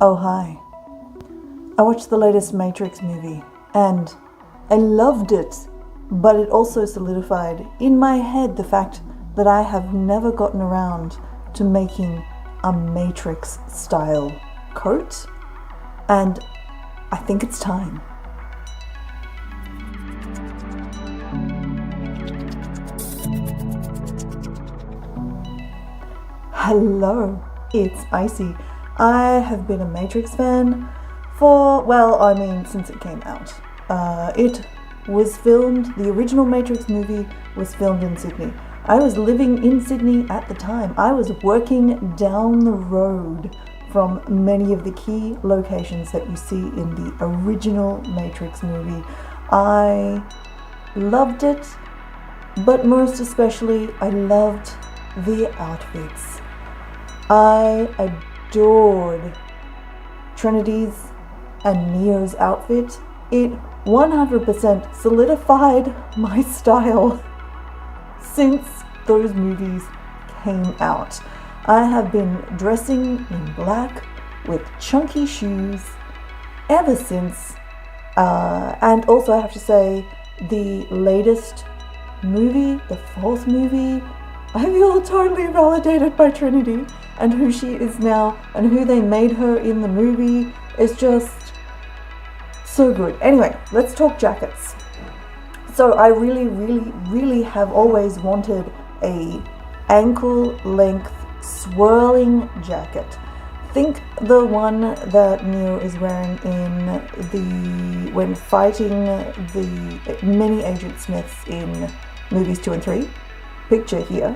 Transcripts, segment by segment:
Oh, hi. I watched the latest Matrix movie and I loved it, but it also solidified in my head the fact that I have never gotten around to making a Matrix style coat, and I think it's time. Hello, it's Icy. I have been a Matrix fan since it came out. It was filmed, the original Matrix movie was filmed in Sydney. I was living in Sydney at the time. I was working down the road from many of the key locations that you see in the original Matrix movie. I loved it, but most especially, I loved the outfits. I adored Trinity's and Neo's outfit. It 100% solidified my style since those movies came out. I have been dressing in black with chunky shoes ever since. And also I have to say, the latest movie, the fourth movie, I feel totally validated by Trinity, and who she is now and who they made her in the movie is just so good. Anyway, let's talk jackets. So I really have always wanted a ankle length swirling jacket. Think the one that Neo is wearing when fighting the many Agent Smiths in movies 2 and 3. Picture here.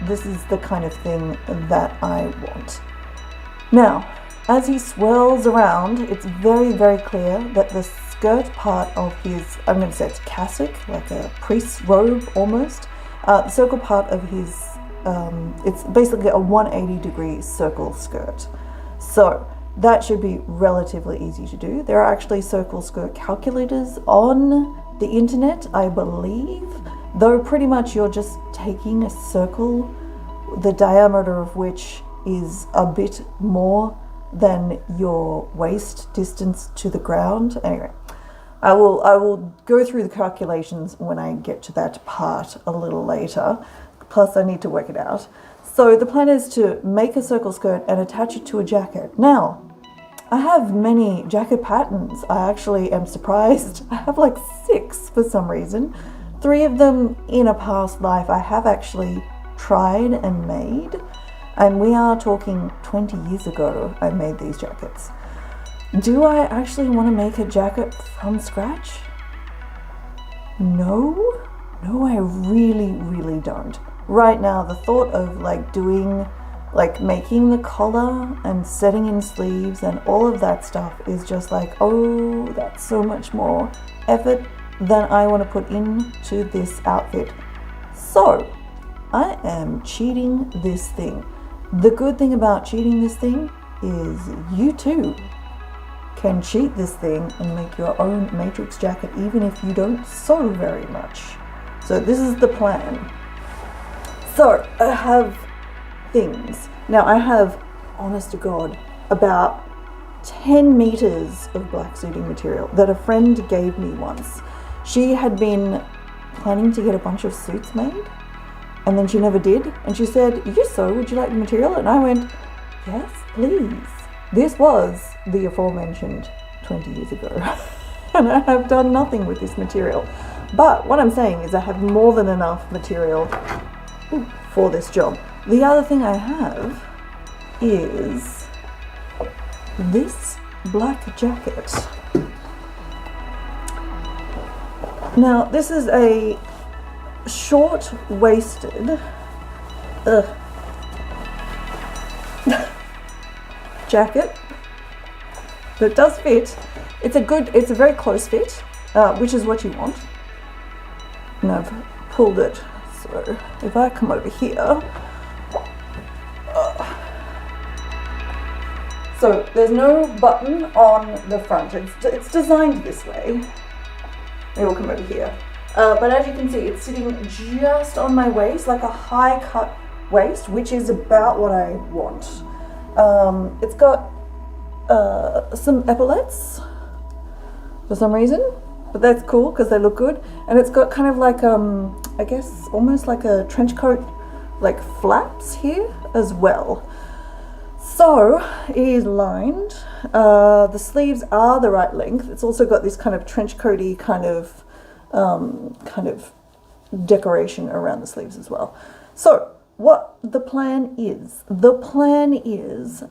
This is the kind of thing that I want. Now, as he swirls around, it's very clear that the skirt part of his, I'm going to say it's cassock, like a priest's robe almost, the circle part of his, it's basically a 180-degree circle skirt. So that should be relatively easy to do. There are actually circle skirt calculators on the internet, I believe, though pretty much you're just taking a circle, the diameter of which is a bit more than your waist distance to the ground. Anyway, I will go through the calculations when I get to that part a little later. Plus I need to work it out. So the plan is to make a circle skirt and attach it to a jacket. Now, I have many jacket patterns. I actually am surprised. I have like 6 for some reason. 3 of them in a past life I have actually tried and made. And we are talking 20 years ago I made these jackets. Do I actually want to make a jacket from scratch? No, I really don't. Right now, the thought of making the collar and setting in sleeves and all of that stuff is just like, oh, that's so much more effort than I want to put into this outfit. So I am cheating this thing. The good thing about cheating this thing is you too can cheat this thing and make your own Matrix jacket even if you don't sew very much. So this is the plan. So I have things. Now I have, honest to God, about 10 meters of black suiting material that a friend gave me once. She had been planning to get a bunch of suits made, and then she never did. And she said, "You sew, would you like the material?" And I went, "Yes, please." This was the aforementioned 20 years ago. And I have done nothing with this material. But what I'm saying is I have more than enough material for this job. The other thing I have is this black jacket. Now, this is a short-waisted jacket that does fit. It's a very close fit, which is what you want. And I've pulled it. So if I come over here, so there's no button on the front. It's designed this way. Maybe we'll come over here. But as you can see, it's sitting just on my waist, like a high cut waist, which is about what I want. It's got some epaulets for some reason, but that's cool because they look good. And it's got kind of like, I guess almost like a trench coat, like flaps here as well. So it is lined. The sleeves are the right length. It's also got this kind of trench coaty kind of decoration around the sleeves as well. So what the plan is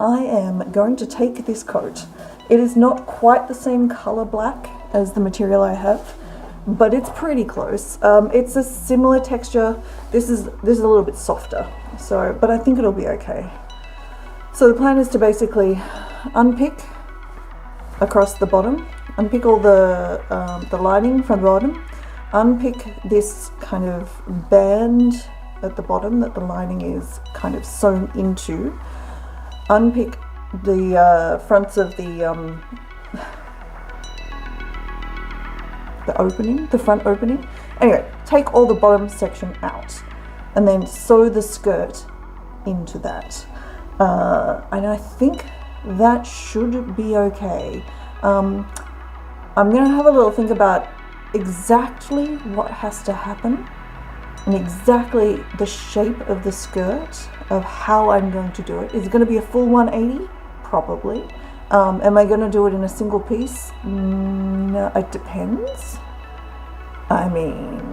I am going to take this coat. It is not quite the same color black as the material I have, but it's pretty close. It's a similar texture. This is a little bit softer, so but I think it'll be okay. So the plan is to basically unpick across the bottom, unpick all the lining from the bottom, unpick this kind of band at the bottom that the lining is kind of sewn into, unpick the fronts of the opening, the front opening. Anyway, take all the bottom section out and then sew the skirt into that. And I think that should be okay. I'm gonna have a little think about exactly what has to happen and exactly the shape of the skirt, of how I'm going to do it. Is it going to be a full 180? Probably. Am I going to do it in a single piece? No, it depends. I mean,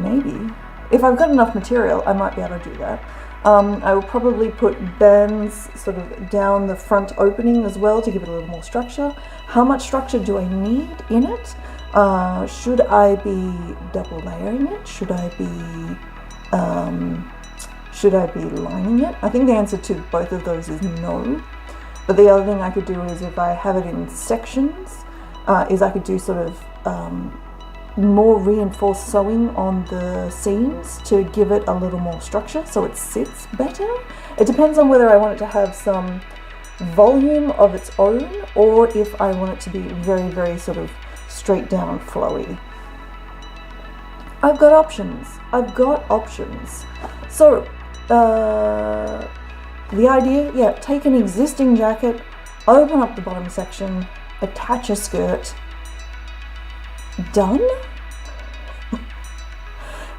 maybe. If I've got enough material, I might be able to do that. I will probably put bands sort of down the front opening as well to give it a little more structure. How much structure do I need in it? Should I be double layering it? Should I be lining it? I think the answer to both of those is no. But the other thing I could do is, if I have it in sections, is I could do sort of more reinforced sewing on the seams to give it a little more structure so it sits better. It depends on whether I want it to have some volume of its own or if I want it to be very, very sort of straight down flowy. I've got options. So the idea, yeah, take an existing jacket, open up the bottom section, attach a skirt. Done?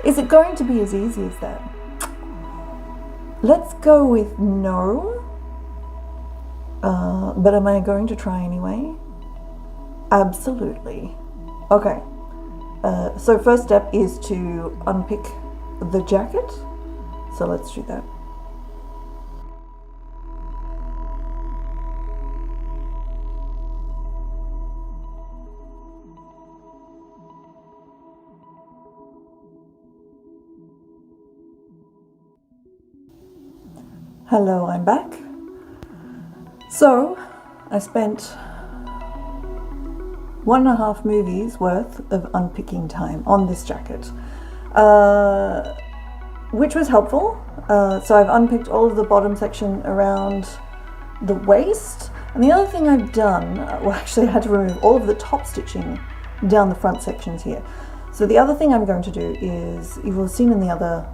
Is it going to be as easy as that? Let's go with no. But am I going to try anyway? Absolutely. Okay. So first step is to unpick the jacket. So let's do that. Hello, I'm back. So, I spent 1.5 movies worth of unpicking time on this jacket, which was helpful. So I've unpicked all of the bottom section around the waist, and the other thing I've done, well, actually I had to remove all of the top stitching down the front sections here. So the other thing I'm going to do is, you will have seen in the other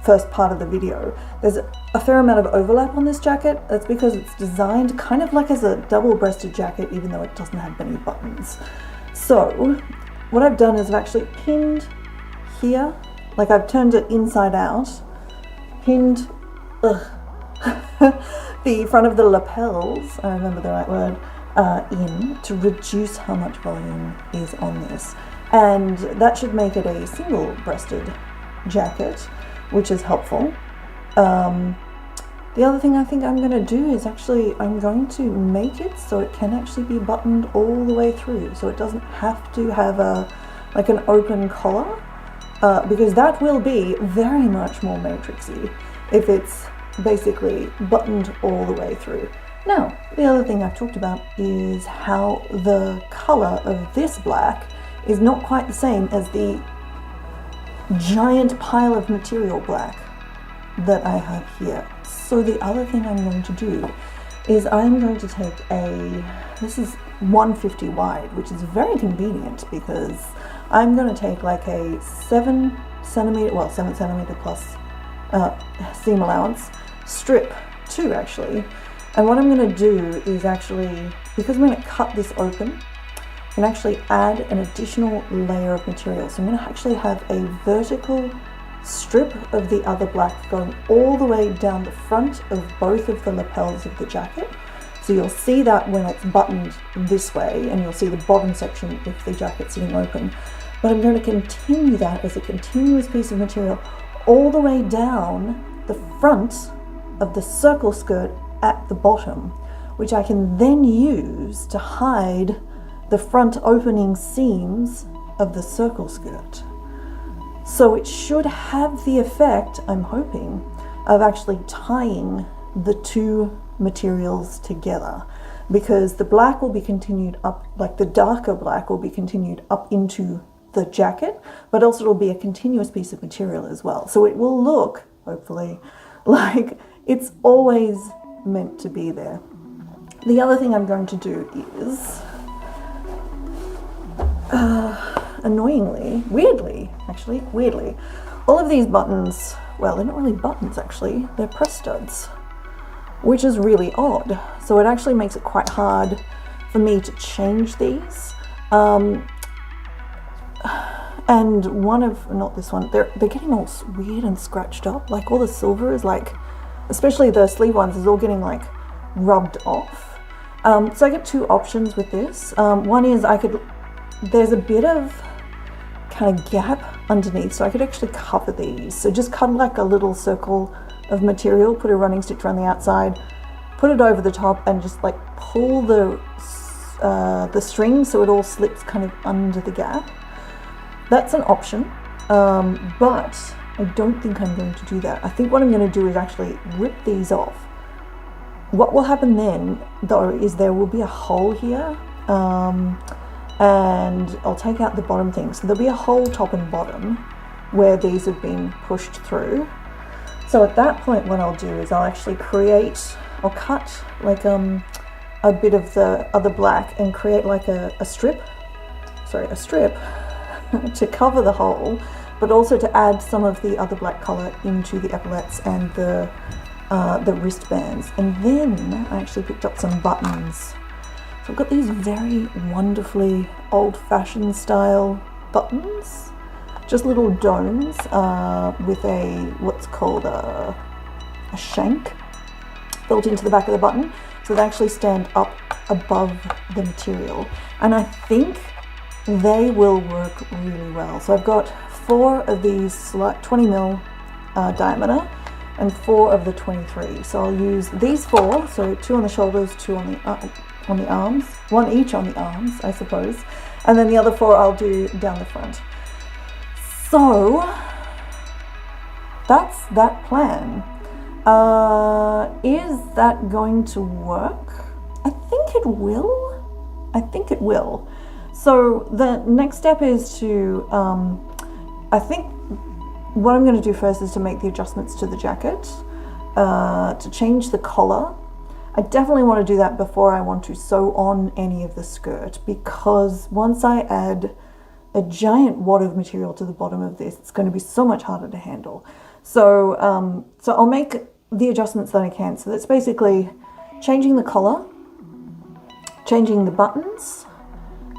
first part of the video, there's a fair amount of overlap on this jacket. That's because it's designed kind of like as a double-breasted jacket, even though it doesn't have many buttons. So what I've done is I've actually pinned here, like I've turned it inside out, pinned the front of the lapels, I remember the right word, in to reduce how much volume is on this. And that should make it a single-breasted jacket, which is helpful. The other thing I think I'm going to do is actually I'm going to make it so it can actually be buttoned all the way through, so it doesn't have to have like an open collar, because that will be very much more matrixy if it's basically buttoned all the way through. Now, the other thing I've talked about is how the color of this black is not quite the same as the giant pile of material black that I have here. So the other thing I'm going to do is I'm going to take this is 150 wide, which is very convenient because I'm going to take like a 7 centimeter, well 7 centimeter plus seam allowance strip too actually. And what I'm going to do is actually, because I'm going to cut this open, I'm going to actually add an additional layer of material. So I'm going to actually have a vertical strip of the other black going all the way down the front of both of the lapels of the jacket. So you'll see that when it's buttoned this way, and you'll see the bottom section if the jacket's sitting open. But I'm going to continue that as a continuous piece of material all the way down the front of the circle skirt at the bottom, which I can then use to hide the front opening seams of the circle skirt. So it should have the effect, I'm hoping, of actually tying the two materials together, because the black will be continued up, like the darker black will be continued up into the jacket, but also it'll be a continuous piece of material as well. So it will look, hopefully, like it's always meant to be there. The other thing I'm going to do is, annoyingly, weirdly, all of these buttons, well, they're not really buttons actually, they're press studs, which is really odd. So it actually makes it quite hard for me to change these. And one of, not this one, they're getting all weird and scratched up. Like all the silver is like, especially the sleeve ones, is all getting like rubbed off. So I get two options with this. One is there's a bit of kind of gap underneath, so I could actually cover these. So just cut like a little circle of material, put a running stitch around the outside, put it over the top, and just like pull the string so it all slips kind of under the gap. That's an option, but I don't think I'm going to do that. I think what I'm going to do is actually rip these off. What will happen then, though, is there will be a hole here, and I'll take out the bottom thing. So there'll be a hole top and bottom where these have been pushed through. So at that point, what I'll do is I'll actually I'll cut like a bit of the other black and create like a strip to cover the hole, but also to add some of the other black color into the epaulets and the wristbands. And then I actually picked up some buttons. So I've got these very wonderfully old-fashioned style buttons, just little domes with what's called a shank built into the back of the button, so they actually stand up above the material, and I think they will work really well. So I've got 4 of these 20mm diameter and 4 of the 23. So I'll use these 4, so 2 on the shoulders, 2 on the arms, 1 each on the arms, I suppose, and then the other 4 I'll do down the front. So that's that plan. Is that going to work? I think it will. I think it will. So the next step is to, I think what I'm going to do first is to make the adjustments to the jacket, to change the collar. I definitely want to do that before I want to sew on any of the skirt, because once I add a giant wad of material to the bottom of this, it's going to be so much harder to handle. So, so I'll make the adjustments that I can. So that's basically changing the collar, changing the buttons,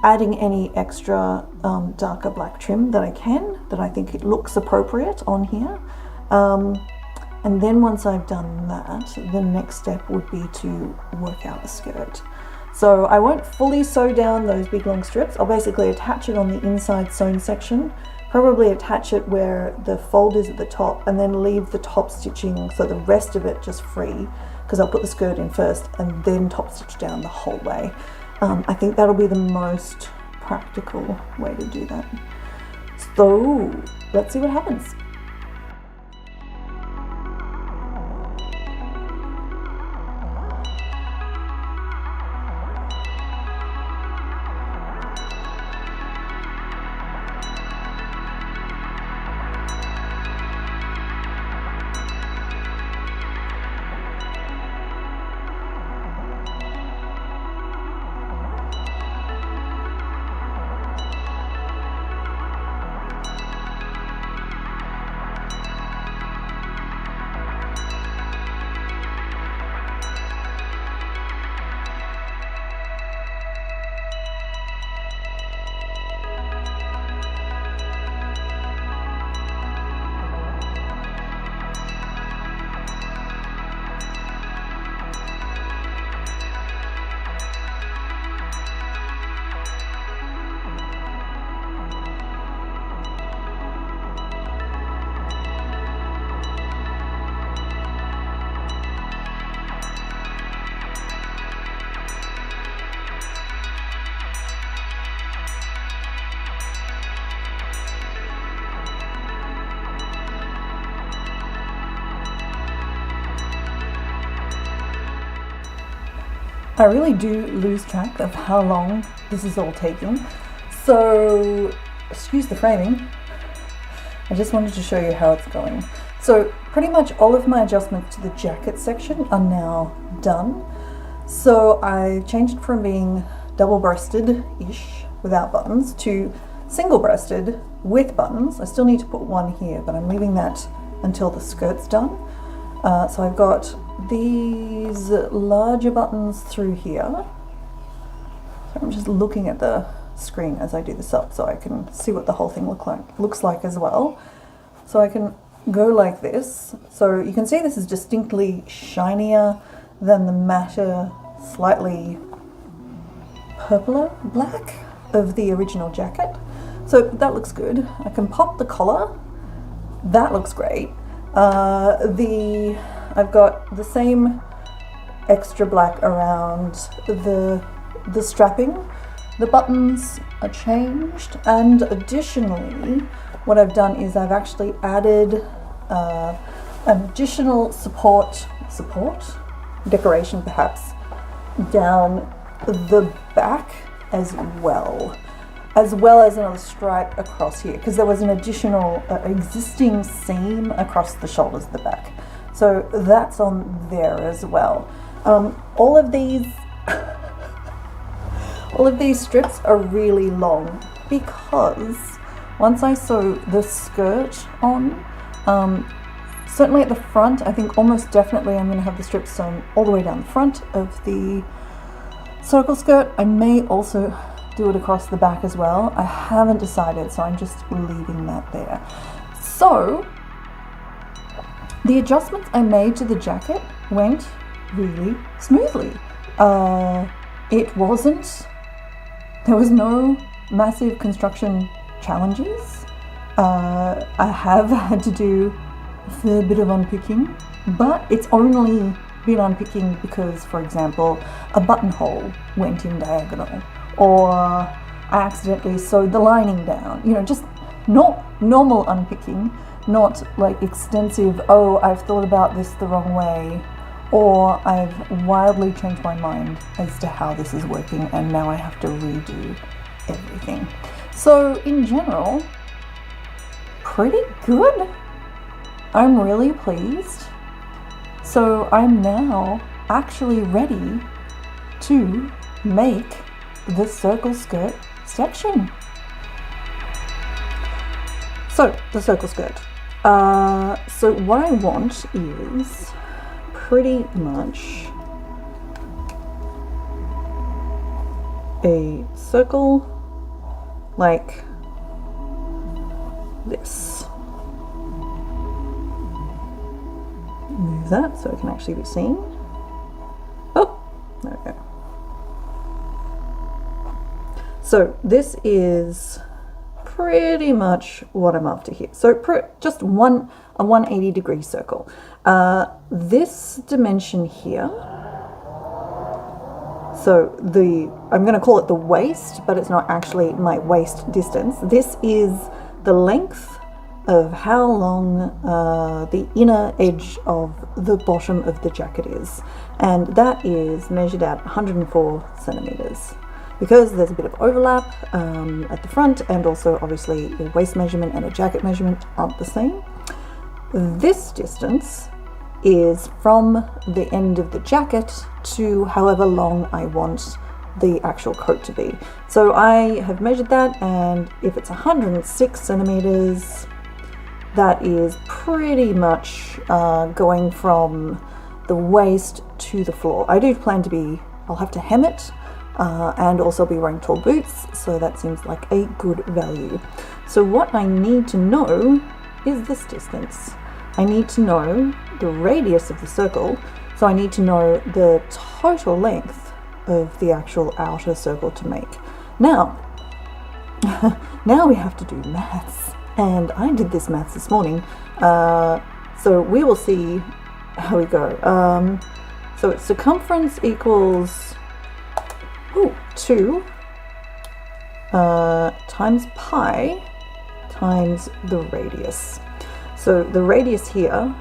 adding any extra darker black trim that I can, that I think it looks appropriate on here. And then once I've done that, the next step would be to work out the skirt. So I won't fully sew down those big long strips. I'll basically attach it on the inside sewn section, probably attach it where the fold is at the top, and then leave the top stitching, so the rest of it just free, because I'll put the skirt in first and then top stitch down the whole way. I think that'll be the most practical way to do that. So let's see what happens. I really do lose track of how long this is all taking. So, excuse the framing. I just wanted to show you how it's going. So pretty much all of my adjustments to the jacket section are now done. So I changed from being double-breasted-ish without buttons to single-breasted with buttons. I still need to put one here, but I'm leaving that until the skirt's done. So I've got these larger buttons through here. So I'm just looking at the screen as I do this up so I can see what the whole thing looks like as well. So I can go like this. So you can see this is distinctly shinier than the matter, slightly purpler black of the original jacket. So that looks good. I can pop the collar. That looks great. I've got the same extra black around the strapping. The buttons are changed, and additionally what I've done is I've actually added an additional support decoration perhaps down the back as well as another stripe across here, because there was an additional existing seam across the shoulders of the back. So that's on there as well. All of these strips are really long because once I sew the skirt on, certainly at the front, I think almost definitely I'm going to have the strips sewn all the way down the front of the circle skirt. I may also do it across the back as well. I haven't decided, so I'm just leaving that there. So the adjustments I made to the jacket went really smoothly. There was no massive construction challenges. I have had to do a fair bit of unpicking, but it's only been unpicking because, for example, a buttonhole went in diagonal, or I accidentally sewed the lining down. You know, just not normal unpicking, not like extensive, oh, I've thought about this the wrong way, or I've wildly changed my mind as to how this is working and now I have to redo everything. So in general, pretty good. I'm really pleased. So I'm now actually ready to make the circle skirt section. So the circle skirt. So what I want is pretty much a circle like this. Move that so it can actually be seen. Oh, there we go. So this is pretty much what I'm after here. So just a 180-degree circle. This dimension here, so I'm going to call it the waist, but it's not actually my waist distance. This is the length of how long the inner edge of the bottom of the jacket is, and that is measured at 104 centimeters. Because there's a bit of overlap at the front, and also obviously the waist measurement and a jacket measurement aren't the same. This distance is from the end of the jacket to however long I want the actual coat to be. So I have measured that, and if it's 106 centimeters, that is pretty much going from the waist to the floor. I do plan to be, I'll have to hem it, and also be wearing tall boots, so that seems like a good value. So what I need to know is this distance. I need to know the radius of the circle, so I need to know the total length of the actual outer circle to make. Now, now we have to do maths, and I did this maths this morning, so we will see how we go. So its circumference equals 2 times pi times the radius. So the radius here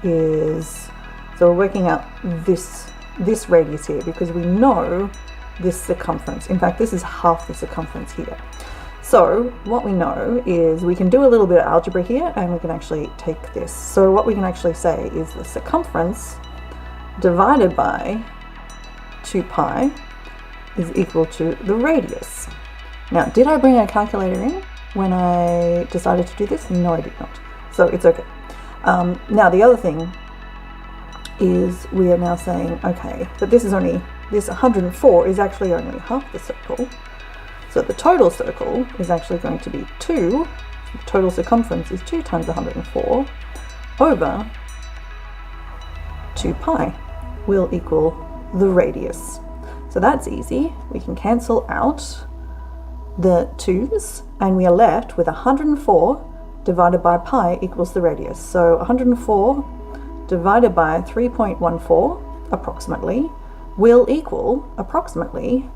is, so we're working out this this radius here because we know this circumference. In fact, this is half the circumference here. So what we know is we can do a little bit of algebra here and we can actually take this. So what we can actually say is the circumference divided by 2 pi is equal to the radius. Now, did I bring a calculator in when I decided to do this? No, I did not. So it's okay. Now the other thing is we are now saying, okay, but this 104 is actually only half the circle. So the total circle is actually going to be 2, the total circumference is 2 times 104 over 2 pi will equal the radius. So that's easy. We can cancel out the 2's and we are left with 104 divided by pi equals the radius. So 104 divided by 3.14 approximately will equal approximately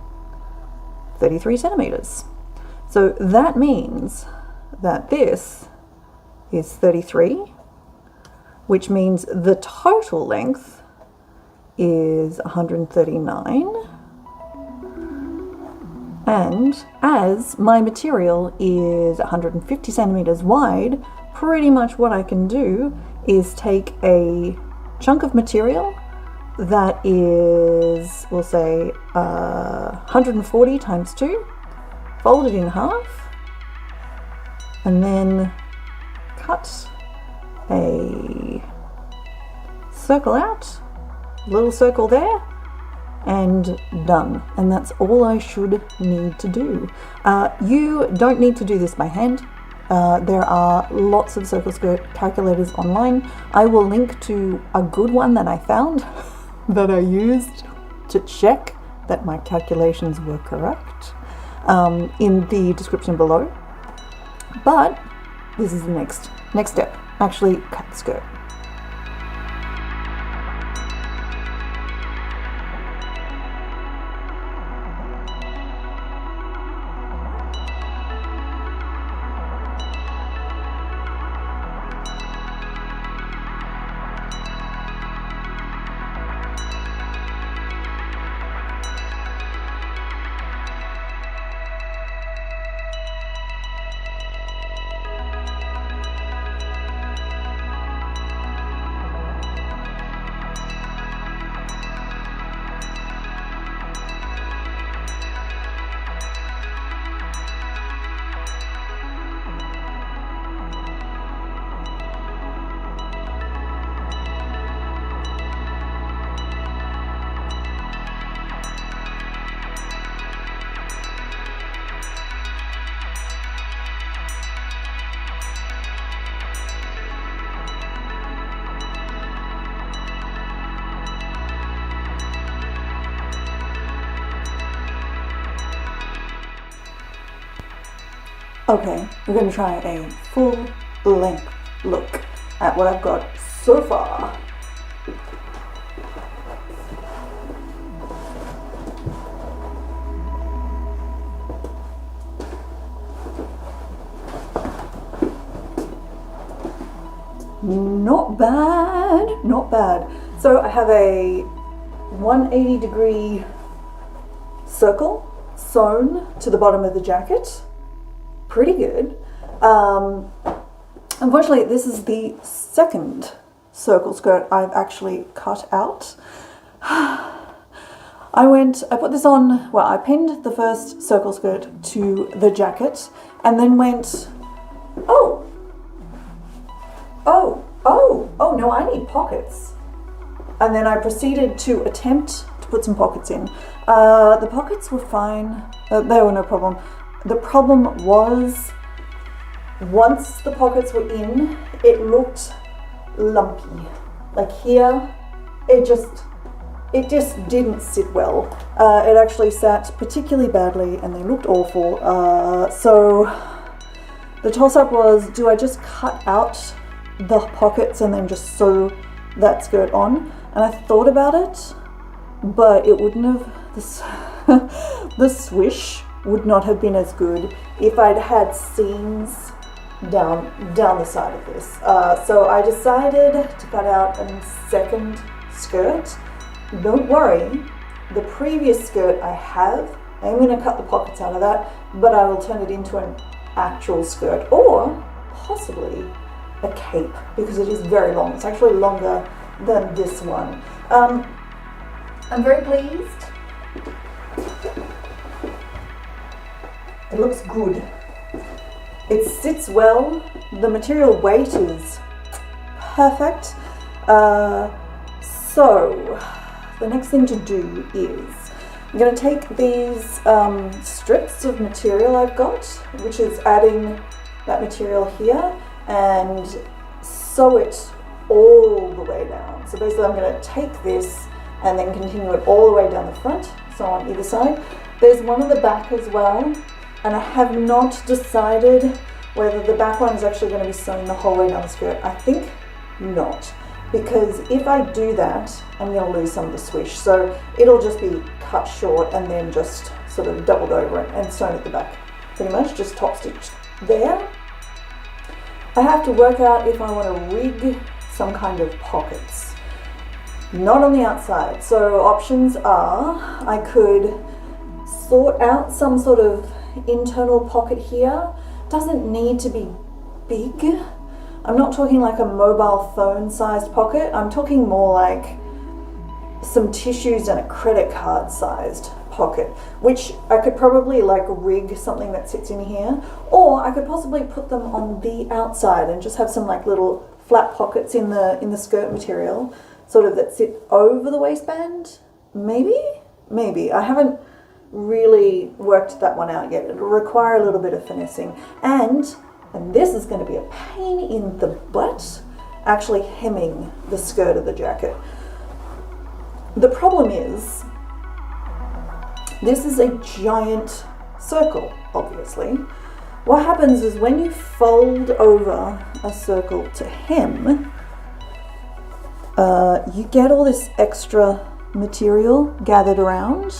33 centimeters. So that means that this is 33, which means the total length is 139. And as my material is 150 centimeters wide, pretty much what I can do is take a chunk of material that is, we'll say, 140 times 2, fold it in half, and then cut a circle out, little circle there, and done. And that's all I should need to do. You don't need to do this by hand. There are lots of circle skirt calculators online. I will link to a good one that I found that I used to check that my calculations were correct in the description below. But this is the next step. Actually, cut the skirt. Okay, we're going to try a full length look at what I've got so far. Not bad, not bad. So I have a 180-degree circle sewn to the bottom of the jacket. Pretty good. Unfortunately, this is the second circle skirt I've actually cut out. I put this on, well, I pinned the first circle skirt to the jacket and then went, oh, no, I need pockets. And then I proceeded to attempt to put some pockets in. The pockets were fine, they were no problem. The problem was, once the pockets were in, it looked lumpy. Like here, it just didn't sit well. It actually sat particularly badly and they looked awful. So the toss-up was, do I just cut out the pockets and then just sew that skirt on? And I thought about it, but it wouldn't have, the swish would not have been as good if I'd had seams down the side of this. So I decided to cut out a second skirt don't worry, the previous skirt I have, I'm going to cut the pockets out of that, but I will turn it into an actual skirt, or possibly a cape, because it is very long. It's actually longer than this one. I'm very pleased. It looks good. It sits well. The material weight is perfect. So the next thing to do is I'm going to take these strips of material I've got, which is adding that material here, and sew it all the way down. So basically I'm going to take this and then continue it all the way down the front, so on either side. There's one at the back as well, and I have not decided whether the back one is actually going to be sewn the whole way down the skirt. I think not, because if I do that, I'm going to lose some of the swish. So it'll just be cut short and then just sort of doubled over it and sewn at the back. Pretty much just top stitched there. I have to work out if I want to rig some kind of pockets. Not on the outside. So options are, I could sort out some sort of internal pocket here. Doesn't need to be big. I'm not talking like a mobile phone sized pocket. I'm talking more like some tissues and a credit card sized pocket, which I could probably like rig something that sits in here, or I could possibly put them on the outside and just have some like little flat pockets in the skirt material, sort of that sit over the waistband. Maybe. I haven't really worked that one out yet. It'll require a little bit of finessing, and this is going to be a pain in the butt, actually hemming the skirt of the jacket. The problem is, this is a giant circle, obviously. What happens is when you fold over a circle to hem, you get all this extra material gathered around.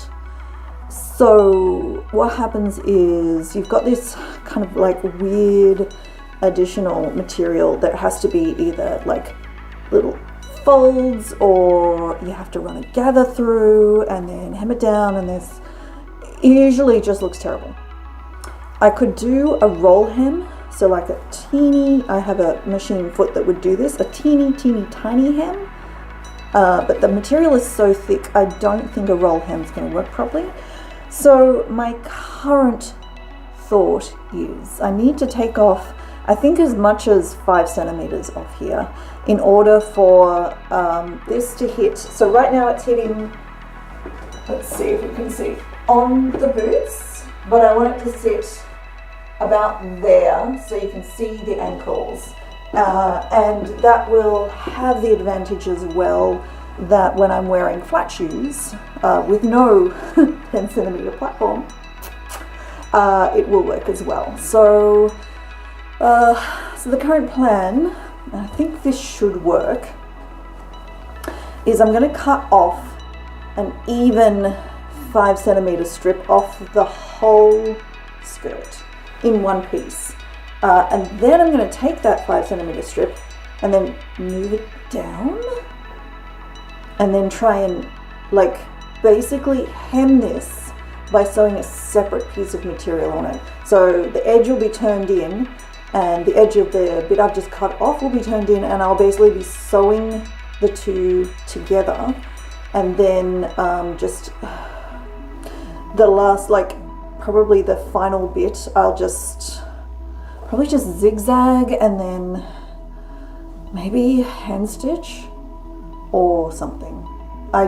So what happens is you've got this kind of like weird additional material that has to be either like little folds, or you have to run a gather through and then hem it down, and this usually just looks terrible. I could do a roll hem, so like a teeny, I have a machine foot that would do this, a teeny tiny hem, but the material is so thick I don't think a roll hem is going to work properly. So my current thought is I need to take off, I think, as much as 5 centimeters off here in order for this to hit. So right now it's hitting, let's see if we can see, on the boots, but I want it to sit about there so you can see the ankles, and that will have the advantage as well that when I'm wearing flat shoes with no 10 centimeter platform, it will work as well. So the current plan, and I think this should work, is I'm going to cut off an even 5 centimeter strip off the whole skirt in one piece, and then I'm going to take that 5 centimeter strip and then move it down, and then try and like basically hem this by sewing a separate piece of material on it. So the edge will be turned in, and the edge of the bit I've just cut off will be turned in, and I'll basically be sewing the two together, and then just the last, like probably the final bit, I'll probably just zigzag and then maybe hand stitch or something. I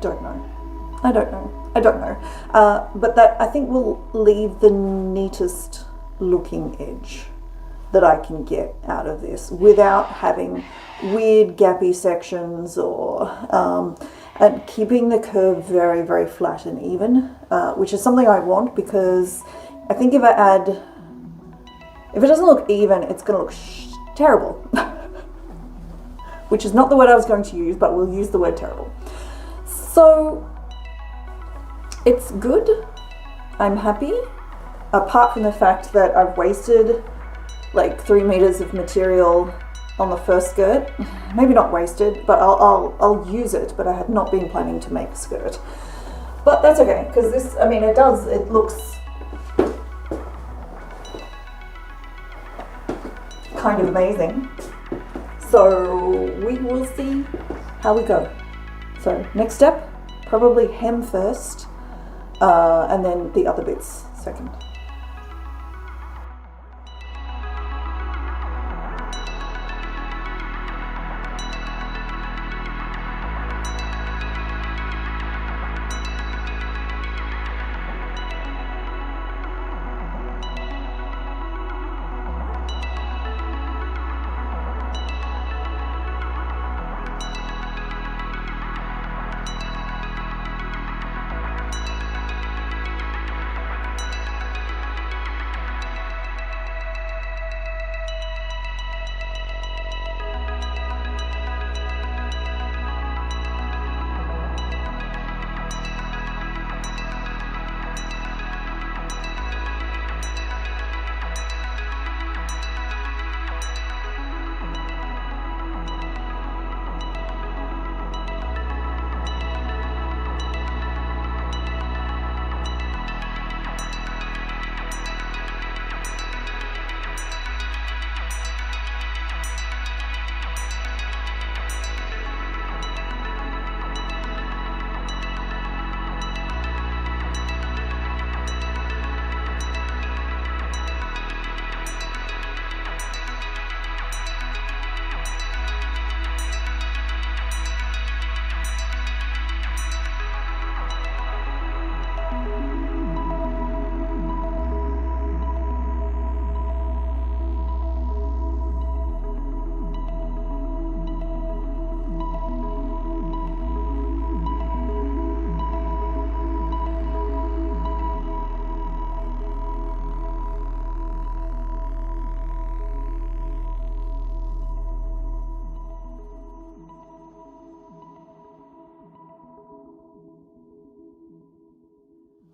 don't know. But that, I think, will leave the neatest looking edge that I can get out of this without having weird gappy sections, or and keeping the curve very, very flat and even, which is something I want, because I think if it doesn't look even, it's going to look terrible. Which is not the word I was going to use, but we'll use the word terrible. So it's good. I'm happy, apart from the fact that I've wasted like 3 meters of material on the first skirt. Maybe not wasted, but I'll use it, but I had not been planning to make a skirt. But that's okay, because this, I mean, it looks kind of amazing. So we will see how we go. So next step, probably hem first, and then the other bits second.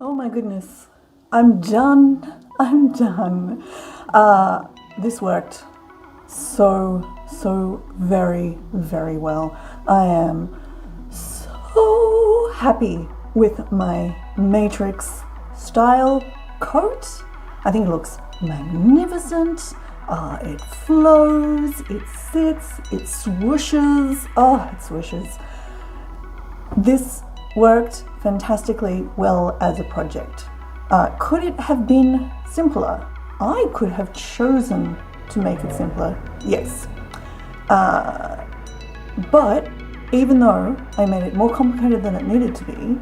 Oh my goodness, I'm done. I'm done. This worked so very, very well. I am so happy with my Matrix style coat. I think it looks magnificent. It flows, it sits, it swooshes. Oh, it swooshes. This worked fantastically well as a project. Could it have been simpler? I could have chosen to make it simpler, yes. But even though I made it more complicated than it needed to be,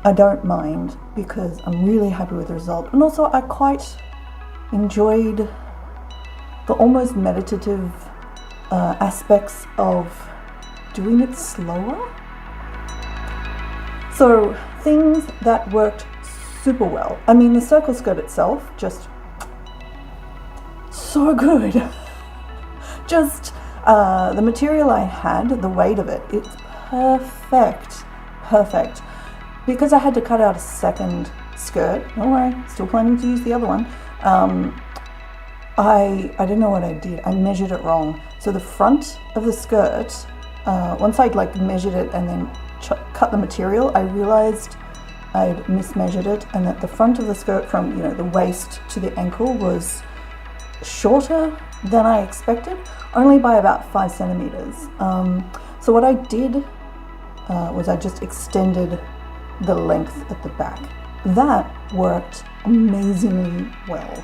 I don't mind because I'm really happy with the result. And also I quite enjoyed the almost meditative aspects of doing it slower. So things that worked super well. I mean, the circle skirt itself, just so good. Just the material I had, the weight of it, it's perfect, perfect. Because I had to cut out a second skirt, don't worry, still planning to use the other one. I don't know what I did. I measured it wrong. So the front of the skirt, once I'd like measured it and then cut the material, I realized I'd mismeasured it, and that the front of the skirt from the waist to the ankle was shorter than I expected, only by about 5 centimeters. So what I did was I just extended the length at the back. That worked amazingly well.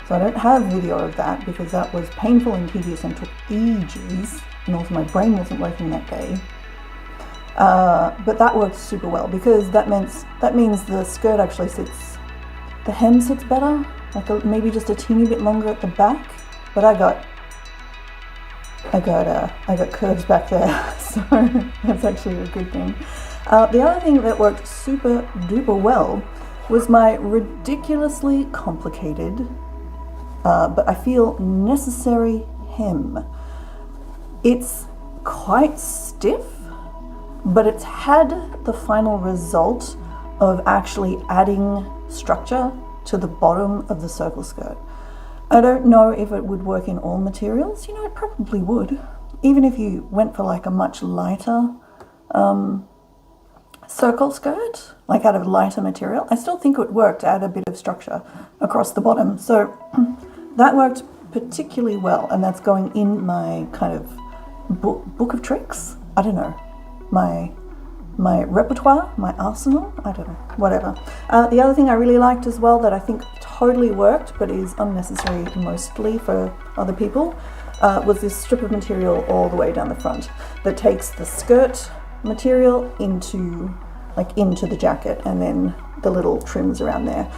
So I don't have video of that because that was painful and tedious and took ages, and also my brain wasn't working that day. But that worked super well because that means the skirt actually sits, the hem sits better, like maybe just a teeny bit longer at the back. But I got curves back there, so that's actually a good thing. The other thing that worked super duper well was my ridiculously complicated, but I feel necessary hem. It's quite stiff, but it's had the final result of actually adding structure to the bottom of the circle skirt. I don't know if it would work in all materials. You know, it probably would. Even if you went for like a much lighter circle skirt, like out of lighter material, I still think it would work to add a bit of structure across the bottom. So that worked particularly well, and that's going in my kind of book of tricks. I don't know, my repertoire, my arsenal, I don't know, whatever. The other thing I really liked as well that I think totally worked but is unnecessary mostly for other people was this strip of material all the way down the front that takes the skirt material into the jacket, and then the little trims around there.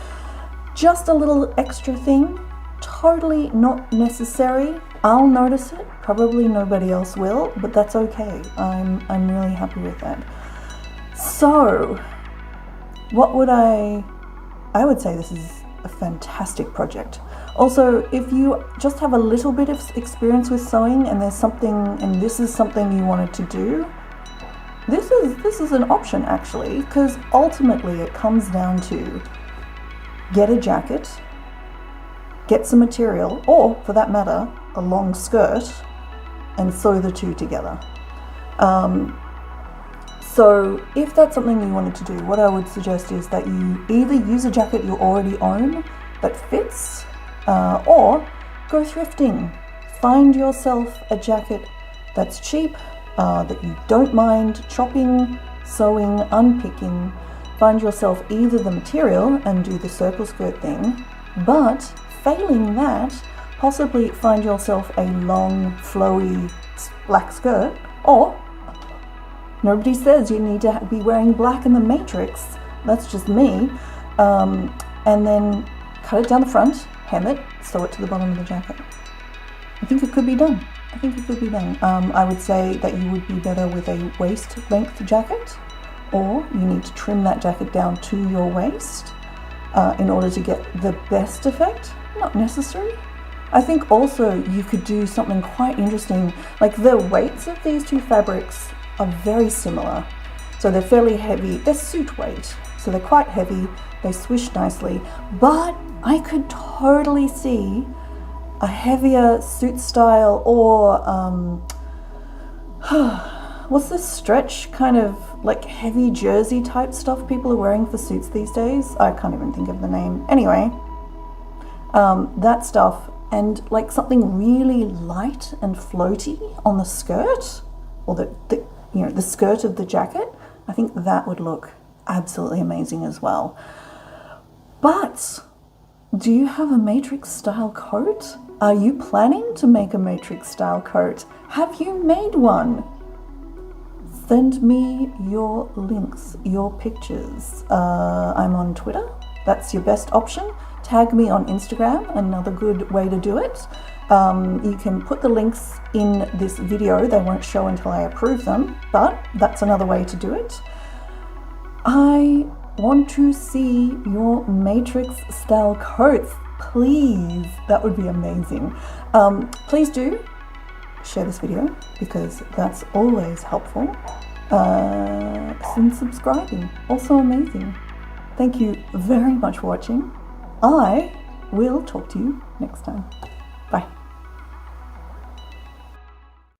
Just a little extra thing, totally not necessary. I'll notice it, probably nobody else will, but that's okay. I'm really happy with that. So what would I would say this is a fantastic project. Also, if you just have a little bit of experience with sewing and there's something, and this is something you wanted to do, this is an option actually, because ultimately it comes down to get a jacket, get some material, or for that matter, a long skirt, and sew the two together. So if that's something you wanted to do, what I would suggest is that you either use a jacket you already own that fits, or go thrifting. Find yourself a jacket that's cheap, that you don't mind chopping, sewing, unpicking. Find yourself either the material and do the circle skirt thing, but failing that, possibly find yourself a long, flowy black skirt, or nobody says you need to be wearing black in the Matrix, that's just me, and then cut it down the front, hem it, sew it to the bottom of the jacket. I think it could be done. I would say that you would be better with a waist length jacket, or you need to trim that jacket down to your waist in order to get the best effect. Not necessary. I think also you could do something quite interesting, like the weights of these two fabrics are very similar. So they're fairly heavy, they're suit weight, so they're quite heavy, they swish nicely, but I could totally see a heavier suit style, or what's this stretch kind of like heavy jersey type stuff people are wearing for suits these days? I can't even think of the name. Anyway, that stuff, and like something really light and floaty on the skirt, or the skirt of the jacket. I think that would look absolutely amazing as well. But do you have a Matrix style coat? Are you planning to make a Matrix style coat? Have you made one? Send me your links, your pictures. I'm on Twitter. That's your best option. Tag me on Instagram, another good way to do it. You can put the links in this video. They won't show until I approve them, but that's another way to do it. I want to see your Matrix style coats, please. That would be amazing. Please do share this video, because that's always helpful. And subscribing, also amazing. Thank you very much for watching. I will talk to you next time.